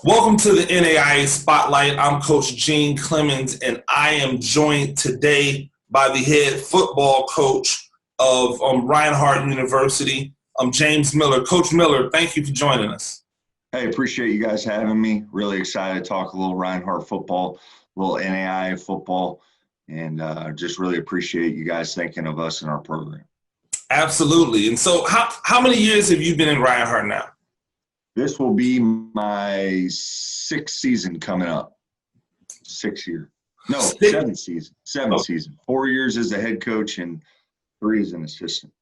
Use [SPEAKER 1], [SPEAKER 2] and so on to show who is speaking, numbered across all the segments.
[SPEAKER 1] Welcome to the NAIA Spotlight. I'm Coach Gene Clemens, and I am joined today by the head football coach of Reinhardt University, James Miller. Coach Miller, thank you for joining us.
[SPEAKER 2] Hey, appreciate you guys having me. Really excited to talk a little Reinhardt football, a little NAIA football, and just really appreciate you guys thinking of us in our program.
[SPEAKER 1] Absolutely. And so how many years have you been in Reinhardt now?
[SPEAKER 2] This will be my sixth season coming up. 6 year. No, seventh season. Season. 4 years as a head coach and 3 as an assistant.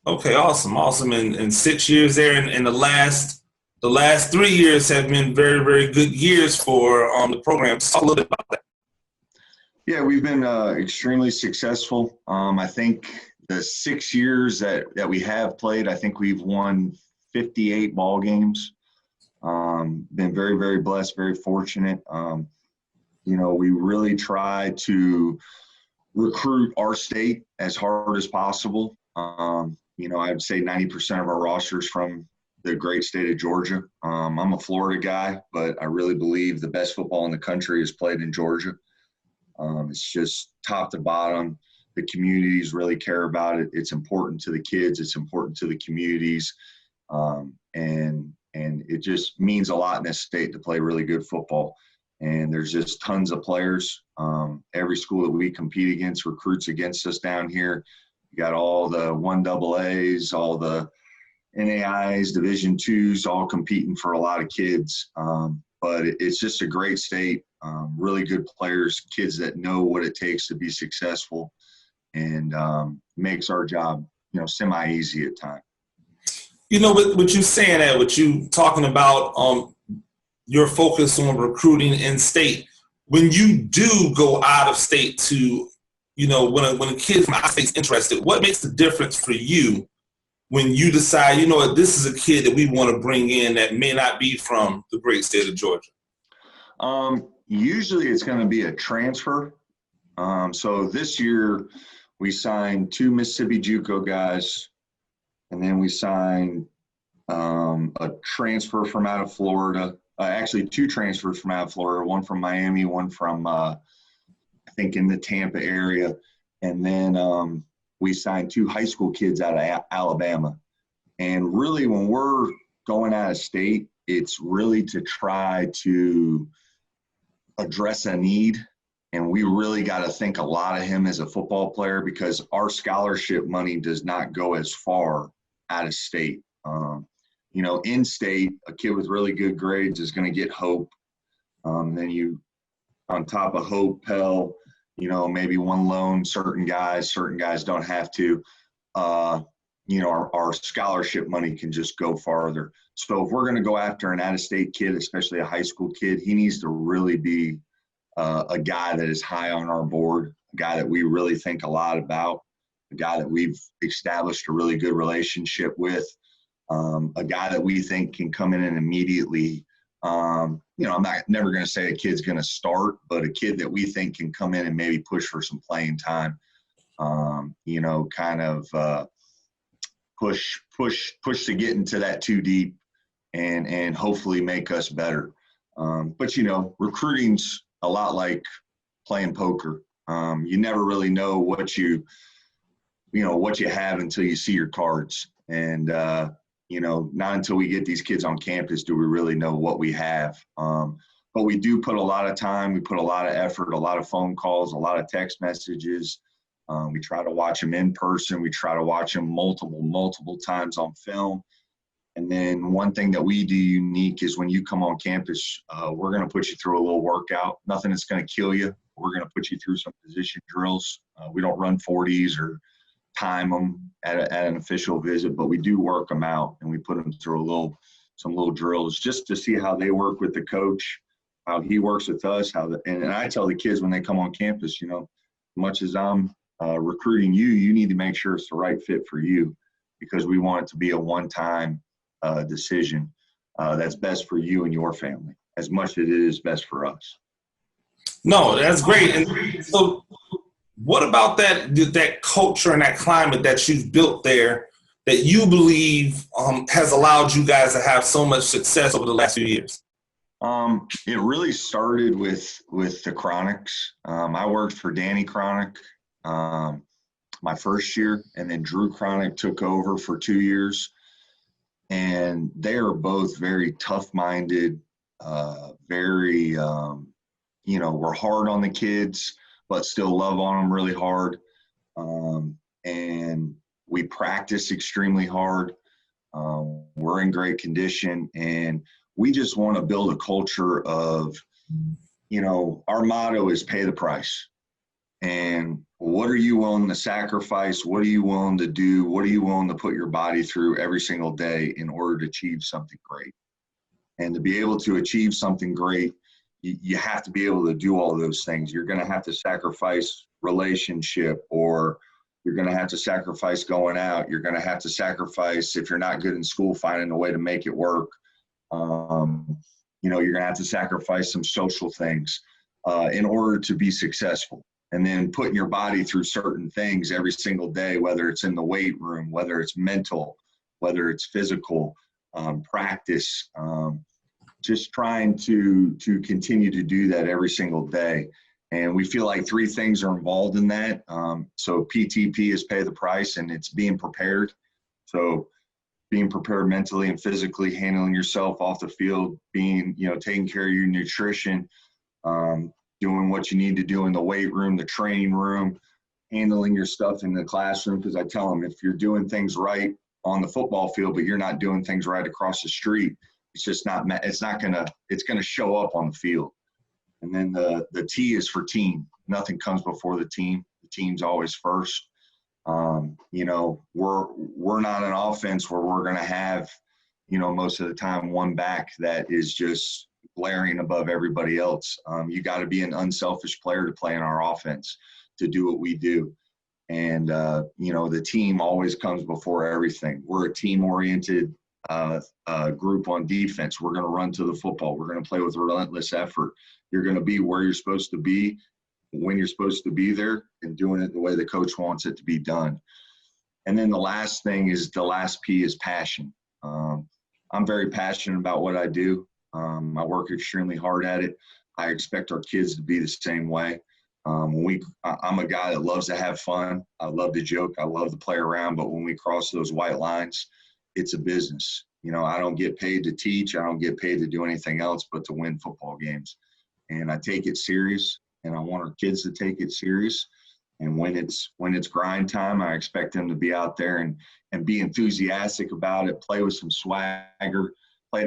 [SPEAKER 1] Okay, awesome. And 6 years there, and the last 3 years have been very, very good years for the program. Talk a little bit about that.
[SPEAKER 2] Yeah, we've been extremely successful. I think the 6 years that we have played, I think we've won 58 ball games. Been very, very blessed, very fortunate. We really try to recruit our state as hard as possible. I'd say 90% of our rosters from the great state of Georgia. I'm a Florida guy, but I really believe the best football in the country is played in Georgia. It's just top to bottom. The communities really care about it. It's important to the kids. It's important to the communities. And it just means a lot in this state to play really good football. And there's just tons of players. Every school that we compete against recruits against us down here. You got all the 1AAs, all the NAIAs, Division IIs, all competing for a lot of kids. But it's just a great state, really good players, kids that know what it takes to be successful, and makes our job, semi-easy at times.
[SPEAKER 1] What you're saying that, what you talking about, your focus on recruiting in state, when you do go out of state to, when a kid from out of state's interested, what makes the difference for you when you decide, this is a kid that we want to bring in that may not be from the great state of Georgia?
[SPEAKER 2] Usually it's going to be a transfer. So this year we signed 2 Mississippi JUCO guys, and then we signed a transfer from out of Florida. Actually, 2 transfers from out of Florida, one from Miami, one from, I think, in the Tampa area. And then we signed 2 high school kids out of Alabama. And really, when we're going out of state, it's really to try to address a need. And we really got to think a lot of him as a football player, because our scholarship money does not go as far out of state. In state, a kid with really good grades is going to get Hope. Then you, on top of Hope, Pell, maybe one loan, certain guys don't have to. Our scholarship money can just go farther. So if we're going to go after an out-of-state kid, especially a high school kid, he needs to really be a guy that is high on our board, a guy that we really think a lot about, a guy that we've established a really good relationship with, a guy that we think can come in and immediately, I'm never going to say a kid's going to start, but a kid that we think can come in and maybe push for some playing time, push to get into that 2 deep and hopefully make us better. But recruiting's a lot like playing poker. You never really know what you have until you see your cards. And, not until we get these kids on campus do we really know what we have. But we do put a lot of time, we put a lot of effort, a lot of phone calls, a lot of text messages. We try to watch them in person. We try to watch them multiple times on film. And then one thing that we do unique is when you come on campus, we're going to put you through a little workout. Nothing that's going to kill you. We're going to put you through some position drills. We don't run 40s or time them at an official visit, but we do work them out, and we put them through some little drills just to see how they work with the coach, how he works with us, and I tell the kids when they come on campus, much as I'm recruiting you, you need to make sure it's the right fit for you, because we want it to be a one-time decision that's best for you and your family as much as it is best for us.
[SPEAKER 1] No, that's great. And so what about that culture and that climate that you've built there that you believe has allowed you guys to have so much success over the last few years?
[SPEAKER 2] It really started with the Chronics. I worked for Danny Chronic my first year, and then Drew Chronic took over for 2 years. And they are both very tough-minded, very, we're hard on the kids, but still love on them really hard. And we practice extremely hard. We're in great condition, and we just want to build a culture of, our motto is pay the price. And what are you willing to sacrifice? What are you willing to do? What are you willing to put your body through every single day in order to achieve something great? And to be able to achieve something great, you have to be able to do all those things. You're going to have to sacrifice relationship, or you're going to have to sacrifice going out. You're going to have to sacrifice, if you're not good in school, finding a way to make it work. You're going to have to sacrifice some social things in order to be successful. And then putting your body through certain things every single day, whether it's in the weight room, whether it's mental, whether it's physical, practice, just trying to continue to do that every single day. And we feel like 3 things are involved in that. So PTP is pay the price, and it's being prepared. So being prepared mentally and physically, handling yourself off the field, being, taking care of your nutrition, doing what you need to do in the weight room, the training room, handling your stuff in the classroom. Because I tell them, if you're doing things right on the football field, but you're not doing things right across the street, it's going to show up on the field. And then the T is for team. Nothing comes before the team. The team's always first. We're not an offense where we're going to have, most of the time one back that is just glaring above everybody else. You got to be an unselfish player to play in our offense, to do what we do. And, the team always comes before everything. We're a team-oriented group on defense. We're going to run to the football. We're going to play with relentless effort. You're going to be where you're supposed to be, when you're supposed to be there, and doing it the way the coach wants it to be done. And then the last P is passion. I'm very passionate about what I do. I work extremely hard at it. I expect our kids to be the same way. I'm a guy that loves to have fun. I love to joke. I love to play around. But when we cross those white lines, it's a business. I don't get paid to teach. I don't get paid to do anything else but to win football games. And I take it serious, and I want our kids to take it serious. And when it's grind time, I expect them to be out there and be enthusiastic about it, play with some swagger,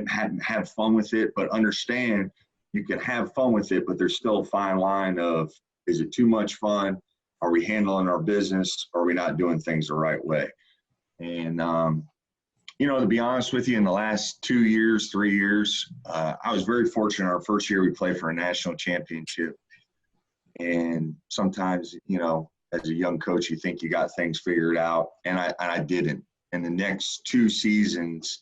[SPEAKER 2] have fun with it, but understand you can have fun with it, but there's still a fine line of, is it too much fun? Are we handling our business? Are we not doing things the right way? And, to be honest with you, in the last 2 years, 3 years, I was very fortunate. Our first year we played for a national championship. And sometimes, as a young coach, you think you got things figured out, and I didn't. And the next 2 seasons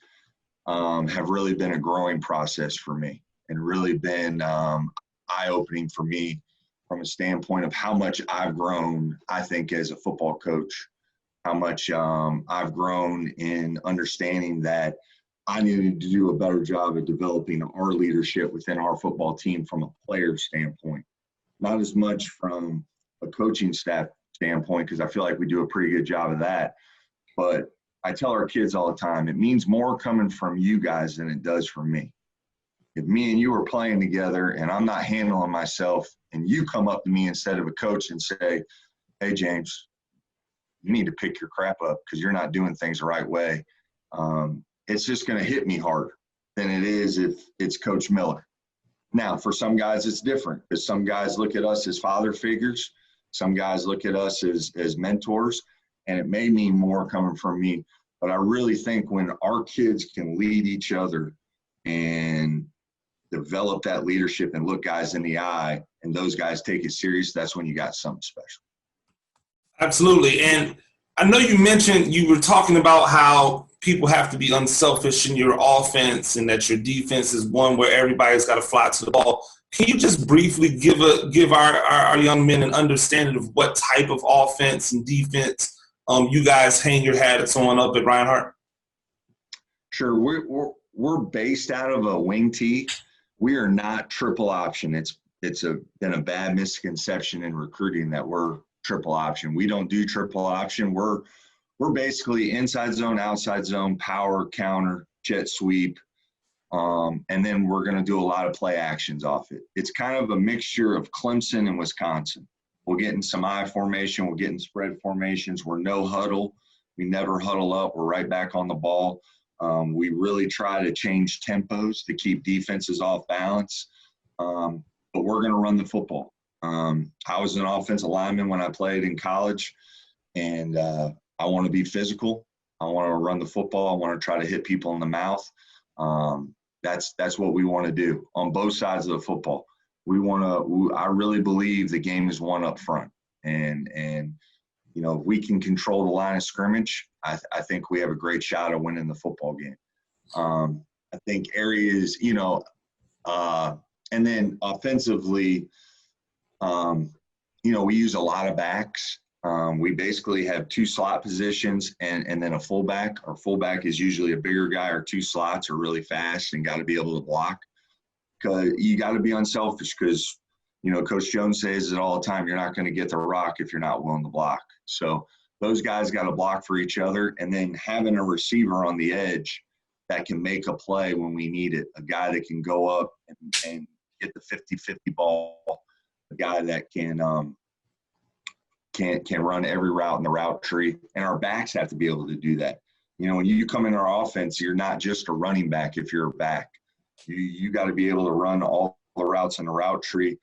[SPEAKER 2] have really been a growing process for me, and really been eye-opening for me from a standpoint of how much I've grown, I think, as a football coach, how much I've grown in understanding that I needed to do a better job of developing our leadership within our football team from a player standpoint. Not as much from a coaching staff standpoint, because I feel like we do a pretty good job of that. But I tell our kids all the time, it means more coming from you guys than it does from me. If me and you are playing together and I'm not handling myself, and you come up to me instead of a coach and say, hey, James, you need to pick your crap up because you're not doing things the right way, it's just going to hit me harder than it is if it's Coach Miller. Now, for some guys, it's different, because some guys look at us as father figures. Some guys look at us as mentors, and it may mean more coming from me. But I really think when our kids can lead each other and develop that leadership and look guys in the eye, and those guys take it serious, that's when you got something special.
[SPEAKER 1] Absolutely. And I know you were talking about how people have to be unselfish in your offense, and that your defense is one where everybody's got to fly to the ball. Can you just briefly give our young men an understanding of what type of offense and defense you guys hang your hats on up at Reinhardt?
[SPEAKER 2] Sure. We're based out of a wing tee. We are not triple option. Been a bad misconception in recruiting that we're triple option. We don't do triple option. We're basically inside zone, outside zone, power, counter, jet sweep, and then we're going to do a lot of play actions off it. It's kind of a mixture of Clemson and Wisconsin. We'll get in some I formation. We'll get in spread formations. We're no huddle. We never huddle up. We're right back on the ball. We really try to change tempos to keep defenses off balance, but we're going to run the football. I was an offensive lineman when I played in college, and I want to be physical. I want to run the football. I want to try to hit people in the mouth. That's what we want to do on both sides of the football. I really believe the game is won up front, and you know, if we can control the line of scrimmage, I think we have a great shot of winning the football game. I think areas, you know, and then offensively, you know, we use a lot of backs. We basically have 2 slot positions and then a fullback. Our fullback is usually a bigger guy. Our 2 slots are really fast and got to be able to block. Because you got to be unselfish, because, you know, Coach Jones says it all the time, you're not going to get the rock if you're not willing to block. So those guys got to block for each other, and then having a receiver on the edge that can make a play when we need it, a guy that can go up and get the 50-50 ball, a guy that can run every route in the route tree, and our backs have to be able to do that. You know, when you come in our offense, you're not just a running back if you're a back. You got to be able to run all the routes in the route tree.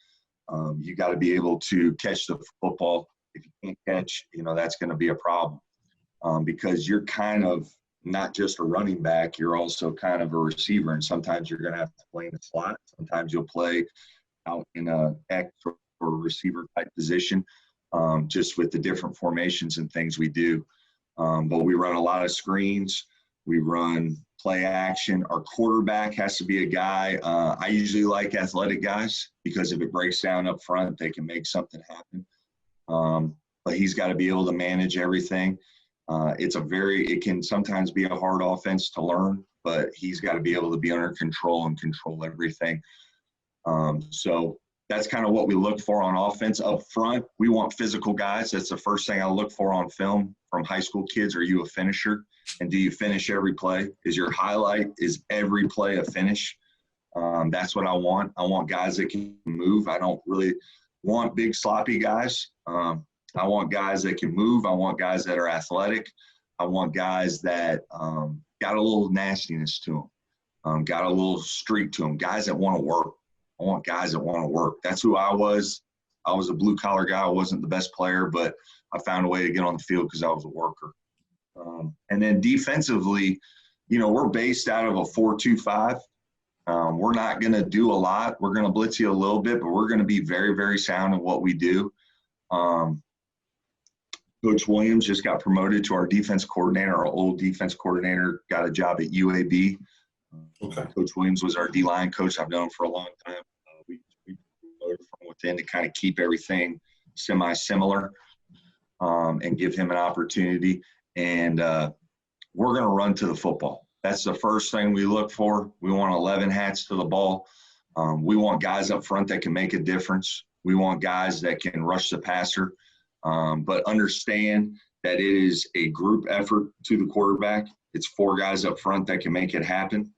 [SPEAKER 2] You got to be able to catch the football. If you can't catch, you know, that's going to be a problem, because you're kind of not just a running back, you're also kind of a receiver, and sometimes you're going to have to play in the slot. Sometimes you'll play out in a X or receiver type position, just with the different formations and things we do. But we run a lot of screens. We run play action. Our quarterback has to be a guy. I usually like athletic guys, because if it breaks down up front, they can make something happen. But he's got to be able to manage everything. It can sometimes be a hard offense to learn, but he's got to be able to be under control and control everything. So that's kind of what we look for on offense. Up front, we want physical guys. That's the first thing I look for on film from high school kids. Are you a finisher? And do you finish every play? Is your highlight, is every play a finish? That's what I want. I want guys that can move. I don't really want big sloppy guys. I want guys that can move. I want guys that are athletic. I want guys that got a little nastiness to them, got a little streak to them, guys that want to work. I want guys that want to work. That's who I was. I was a blue-collar guy. I wasn't the best player, but I found a way to get on the field because I was a worker. And then defensively, you know, we're based out of a 4-2-5. We're not going to do a lot. We're going to blitz you a little bit, but we're going to be very, very sound in what we do. Coach Williams just got promoted to our defense coordinator. Our old defense coordinator got a job at UAB. Okay. Coach Williams was our D-line coach. I've known him for a long time. We promoted from within to kind of keep everything semi-similar, and give him an opportunity. And we're going to run to the football. That's the first thing we look for. We want 11 hats to the ball. We want guys up front that can make a difference. We want guys that can rush the passer, but understand that it is a group effort to the quarterback. It's 4 guys up front that can make it happen.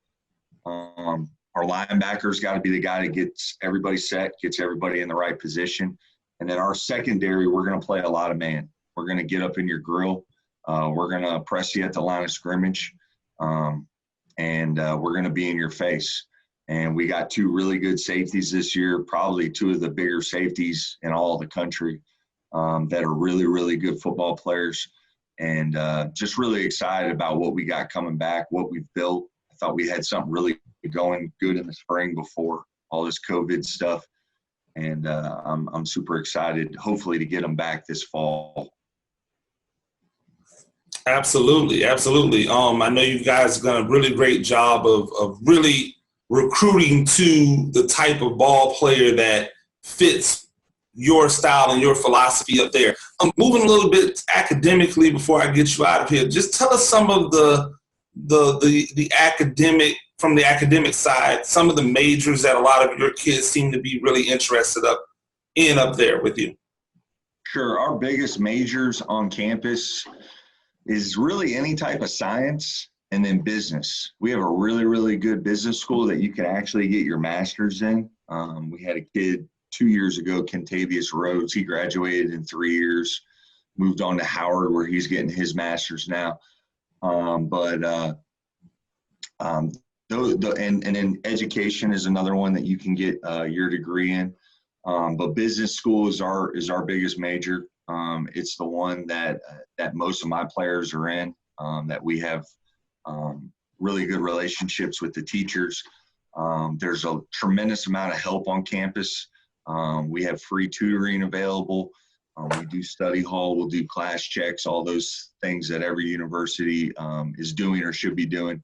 [SPEAKER 2] Our linebackers got to be the guy that gets everybody set, gets everybody in the right position. And then our secondary, we're going to play a lot of man. We're going to get up in your grill. We're going to press you at the line of scrimmage, and we're going to be in your face. And we got 2 really good safeties this year, probably 2 of the bigger safeties in all of the country, that are really, really good football players. And just really excited about what we got coming back, what we've built. I thought we had something really going good in the spring before all this COVID stuff. And I'm super excited, hopefully, to get them back this fall.
[SPEAKER 1] Absolutely, absolutely. I know you guys have done a really great job of really recruiting to the type of ball player that fits your style and your philosophy up there. I'm moving a little bit academically before I get you out of here. Just tell us some of the academic from the academic side, some of the majors that a lot of your kids seem to be really interested in up there with you?
[SPEAKER 2] Sure. Our biggest majors on campus is really any type of science and then business. We have a really, really good business school that you can actually get your master's in. We had a kid 2 years ago, Kentavious Rhodes. He graduated in 3 years, moved on to Howard where he's getting his master's now. And then education is another one that you can get your degree in. But business school is our biggest major. It's the one that most of my players are in, that we have really good relationships with the teachers. There's a tremendous amount of help on campus. We have free tutoring available. We do study hall, we'll do class checks, all those things that every university is doing or should be doing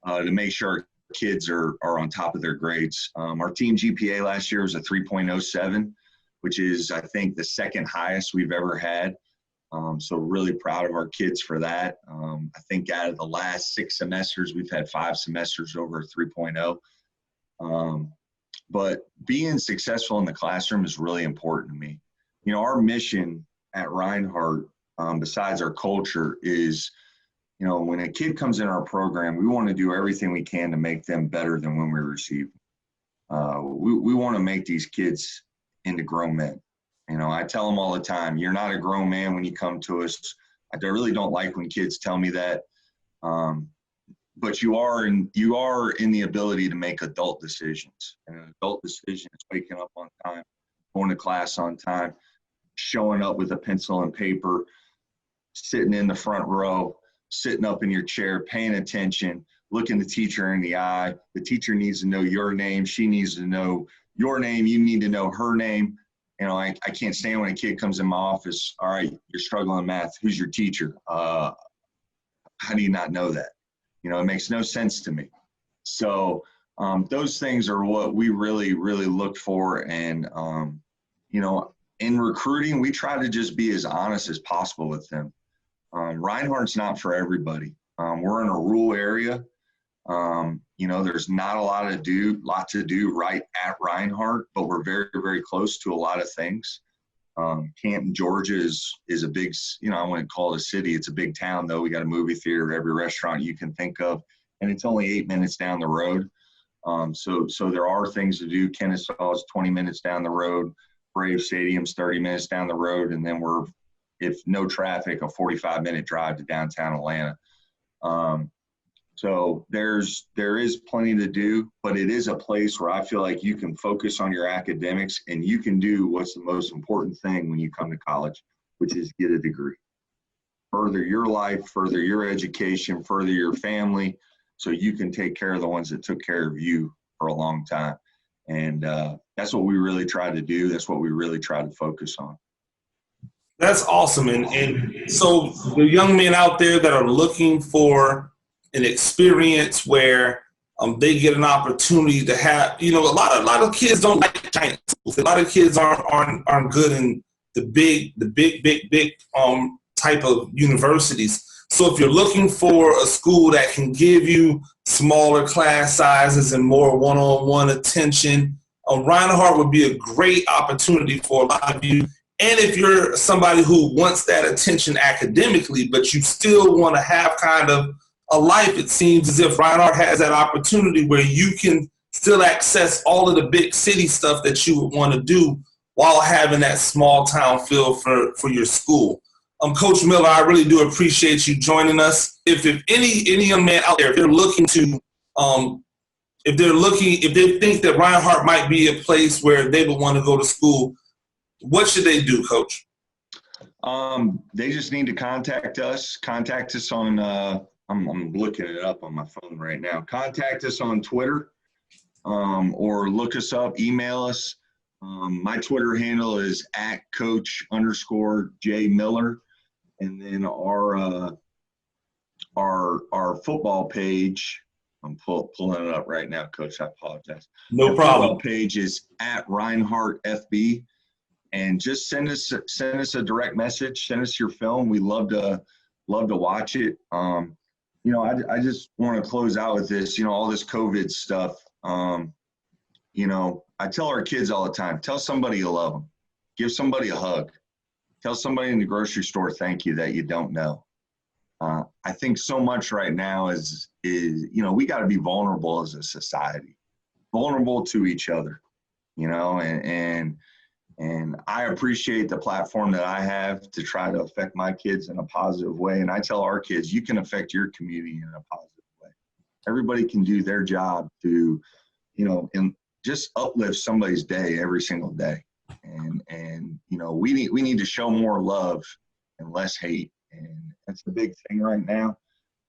[SPEAKER 2] to make sure our kids are on top of their grades. Our team GPA last year was a 3.07, which is, I think, the second highest we've ever had. So really proud of our kids for that. I think out of the last 6 semesters, we've had 5 semesters over 3.0. But being successful in the classroom is really important to me. You know, our mission at Reinhardt, besides our culture, is, you know, when a kid comes in our program, we want to do everything we can to make them better than when we receive them. We want to make these kids into grown men. You know, I tell them all the time, you're not a grown man when you come to us. I really don't like when kids tell me that. But you are in the ability to make adult decisions. And an adult decision is waking up on time, going to class on time, showing up with a pencil and paper, sitting in the front row, sitting up in your chair, paying attention, looking the teacher in the eye. The teacher needs to know your name. She needs to know your name. You need to know her name. You know, I can't stand when a kid comes in my office, all right, you're struggling in math. Who's your teacher? How do you not know that? You know, it makes no sense to me. So those things are what we really, really look for. And, you know, in recruiting, we try to just be as honest as possible with them. Reinhardt's not for everybody. We're in a rural area. You know, there's not a lot to do right at Reinhardt, but we're very, very close to a lot of things. Canton, Georgia is a big, you know, I wouldn't call it a city. It's a big town, though. We got a movie theater, every restaurant you can think of, and it's only 8 minutes down the road. So there are things to do. Kennesaw is 20 minutes down the road. Brave Stadium's 30 minutes down the road, and then we're, if no traffic, a 45-minute drive to downtown Atlanta. So there is plenty to do, but it is a place where I feel like you can focus on your academics and you can do what's the most important thing when you come to college, which is get a degree. Further your life, further your education, further your family, so you can take care of the ones that took care of you for a long time. And that's what we really try to do. That's what we really try to focus on.
[SPEAKER 1] That's awesome. And so the young men out there that are looking for an experience where they get an opportunity to have, you know, a lot of kids don't like giant schools. A lot of kids aren't good in the big type of universities. So if you're looking for a school that can give you smaller class sizes and more one-on-one attention, Reinhardt would be a great opportunity for a lot of you. And if you're somebody who wants that attention academically, but you still want to have kind of a life, it seems as if Reinhardt has that opportunity where you can still access all of the big city stuff that you would want to do while having that small town feel for your school. Coach Miller, I really do appreciate you joining us. If any young man out there, if they're looking to, if they think that Reinhardt might be a place where they would want to go to school, what should they do, Coach?
[SPEAKER 2] They just need to contact us. Contact us on, I'm looking it up on my phone right now. Contact us on Twitter, or look us up, email us. My Twitter handle is @coach_J Miller. And then our football page, I'm pulling it up right now, Coach. I apologize.
[SPEAKER 1] No problem.
[SPEAKER 2] Football page is @REINHARDT.EDU. And just send us a direct message. Send us your film. We love to watch it. you know, I just want to close out with this, you know, all this COVID stuff. You know, I tell our kids all the time, tell somebody you love them, give somebody a hug, tell somebody in the grocery store thank you that you don't know. I think so much right now is you know, we got to be vulnerable as a society, vulnerable to each other, you know, and I appreciate the platform that I have to try to affect my kids in a positive way. And I tell our kids, you can affect your community in a positive way. Everybody can do their job to, you know, and just uplift somebody's day every single day. And you know, we need to show more love and less hate. And that's the big thing right now.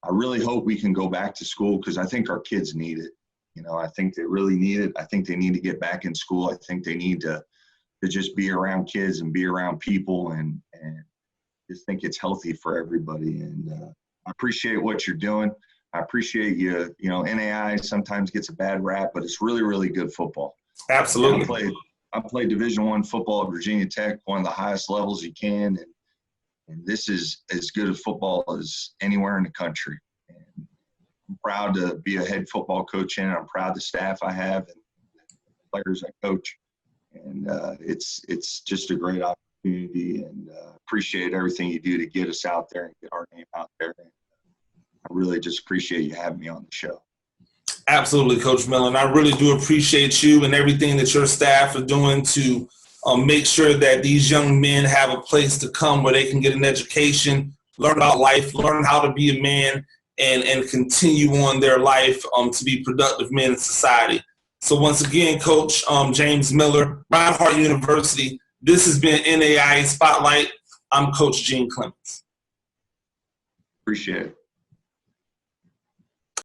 [SPEAKER 2] I really hope we can go back to school because I think our kids need it. You know, I think they really need it. I think they need to get back in school. I think they need to just be around kids and be around people and just think it's healthy for everybody. And I appreciate what you're doing. I appreciate you. You know, NAIA sometimes gets a bad rap, but it's really, really good football.
[SPEAKER 1] Absolutely.
[SPEAKER 2] I played Division I football at Virginia Tech, one of the highest levels you can. And this is as good a football as anywhere in the country. And I'm proud to be a head football coach in it. I'm proud of the staff I have and the players I coach. And it's just a great opportunity, and appreciate everything you do to get us out there and get our name out there. And I really just appreciate you having me on the show.
[SPEAKER 1] Absolutely, Coach Miller. And I really do appreciate you and everything that your staff are doing to make sure that these young men have a place to come where they can get an education, learn about life, learn how to be a man, and continue on their life to be productive men in society. So once again, Coach James Miller, Reinhardt University, this has been NAIA Spotlight. I'm Coach Gene Clemens.
[SPEAKER 2] Appreciate it.